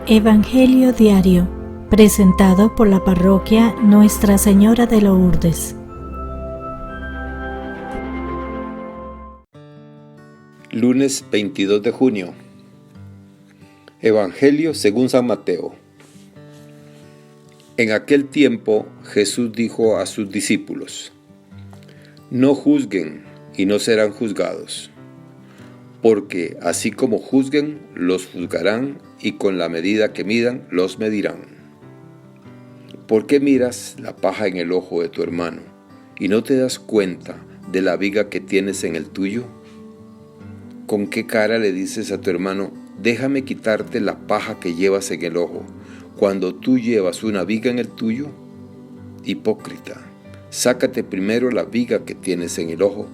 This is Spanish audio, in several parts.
Evangelio Diario, presentado por la Parroquia Nuestra Señora de Lourdes. Lunes 22 de junio. Evangelio según San Mateo. En aquel tiempo Jesús dijo a sus discípulos: No juzguen y no serán juzgados, porque así como juzguen, los juzgarán, y con la medida que midan, los medirán. ¿Por qué miras la paja en el ojo de tu hermano y no te das cuenta de la viga que tienes en el tuyo? ¿Con qué cara le dices a tu hermano: déjame quitarte la paja que llevas en el ojo, cuando tú llevas una viga en el tuyo? Hipócrita, sácate primero la viga que tienes en el ojo,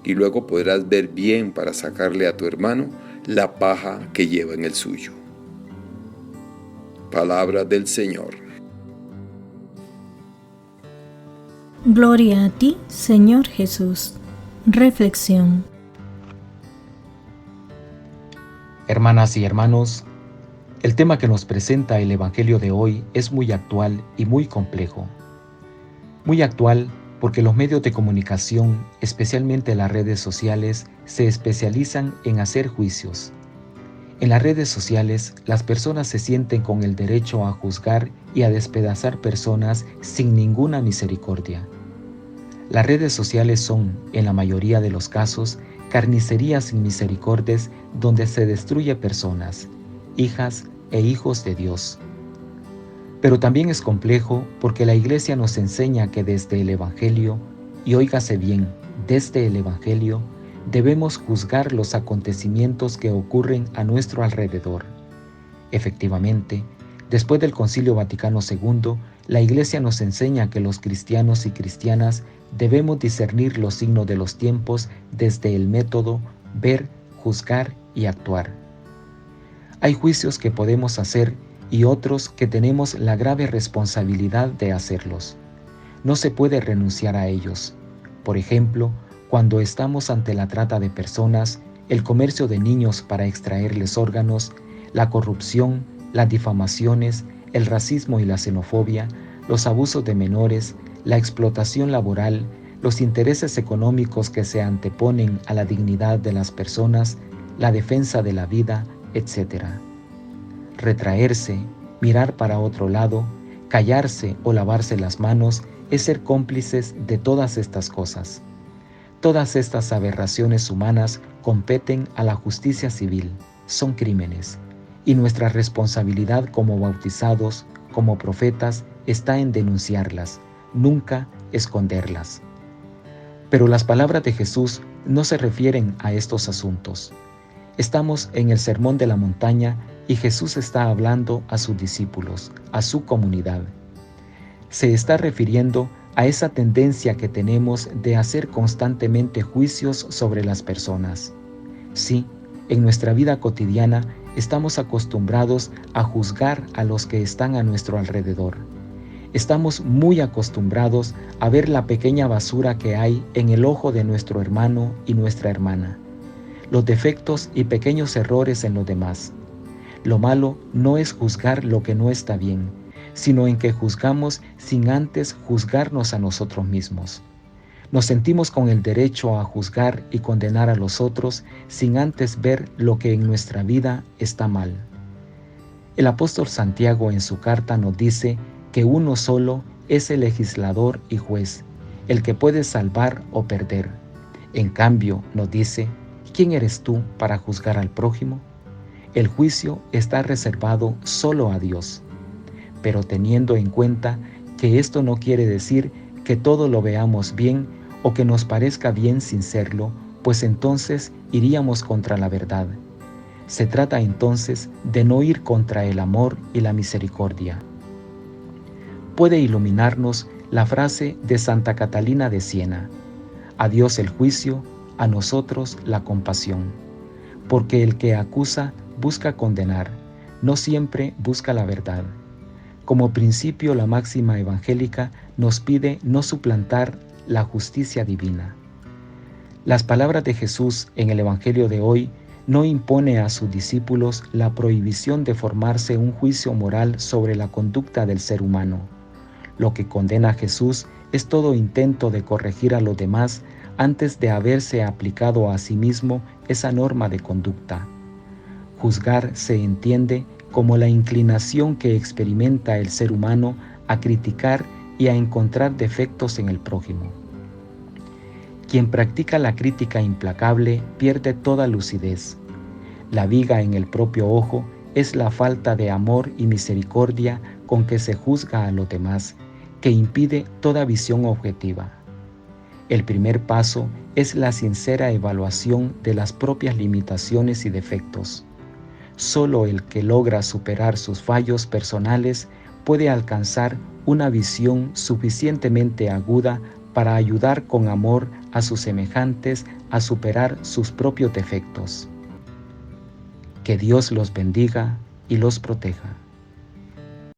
y luego podrás ver bien para sacarle a tu hermano la paja que lleva en el suyo. Palabra del Señor. Gloria a ti, Señor Jesús. Reflexión. Hermanas y hermanos, el tema que nos presenta el Evangelio de hoy es muy actual y muy complejo. Muy actual porque los medios de comunicación, especialmente las redes sociales, se especializan en hacer juicios. En las redes sociales, las personas se sienten con el derecho a juzgar y a despedazar personas sin ninguna misericordia. Las redes sociales son, en la mayoría de los casos, carnicerías sin misericordias donde se destruye personas, hijas e hijos de Dios. Pero también es complejo porque la Iglesia nos enseña que desde el Evangelio, y óigase bien, desde el Evangelio, debemos juzgar los acontecimientos que ocurren a nuestro alrededor. Efectivamente, después del Concilio Vaticano II, la Iglesia nos enseña que los cristianos y cristianas debemos discernir los signos de los tiempos desde el método ver, juzgar y actuar. Hay juicios que podemos hacer y otros que tenemos la grave responsabilidad de hacerlos. No se puede renunciar a ellos. Por ejemplo, cuando estamos ante la trata de personas, el comercio de niños para extraerles órganos, la corrupción, las difamaciones, el racismo y la xenofobia, los abusos de menores, la explotación laboral, los intereses económicos que se anteponen a la dignidad de las personas, la defensa de la vida, etc. Retraerse, mirar para otro lado, callarse o lavarse las manos es ser cómplices de todas estas cosas. Todas estas aberraciones humanas competen a la justicia civil, son crímenes, y nuestra responsabilidad como bautizados, como profetas, está en denunciarlas, nunca esconderlas. Pero las palabras de Jesús no se refieren a estos asuntos. Estamos en el Sermón de la Montaña y Jesús está hablando a sus discípulos, a su comunidad. Se está refiriendo a esa tendencia que tenemos de hacer constantemente juicios sobre las personas. Sí, en nuestra vida cotidiana estamos acostumbrados a juzgar a los que están a nuestro alrededor. Estamos muy acostumbrados a ver la pequeña basura que hay en el ojo de nuestro hermano y nuestra hermana, los defectos y pequeños errores en los demás. Lo malo no es juzgar lo que no está bien, sino en que juzgamos sin antes juzgarnos a nosotros mismos. Nos sentimos con el derecho a juzgar y condenar a los otros sin antes ver lo que en nuestra vida está mal. El apóstol Santiago en su carta nos dice que uno solo es el legislador y juez, el que puede salvar o perder. En cambio, nos dice: ¿quién eres tú para juzgar al prójimo? El juicio está reservado solo a Dios. Pero teniendo en cuenta que esto no quiere decir que todo lo veamos bien o que nos parezca bien sin serlo, pues entonces iríamos contra la verdad. Se trata entonces de no ir contra el amor y la misericordia. Puede iluminarnos la frase de Santa Catalina de Siena: a Dios el juicio, a nosotros la compasión. Porque el que acusa busca condenar, no siempre busca la verdad. Como principio, la máxima evangélica nos pide no suplantar la justicia divina. Las palabras de Jesús en el Evangelio de hoy no impone a sus discípulos la prohibición de formarse un juicio moral sobre la conducta del ser humano. Lo que condena a Jesús es todo intento de corregir a los demás antes de haberse aplicado a sí mismo esa norma de conducta. Juzgar se entiende como la inclinación que experimenta el ser humano a criticar y a encontrar defectos en el prójimo. Quien practica la crítica implacable pierde toda lucidez. La viga en el propio ojo es la falta de amor y misericordia con que se juzga a los demás, que impide toda visión objetiva. El primer paso es la sincera evaluación de las propias limitaciones y defectos. Solo el que logra superar sus fallos personales puede alcanzar una visión suficientemente aguda para ayudar con amor a sus semejantes a superar sus propios defectos. Que Dios los bendiga y los proteja.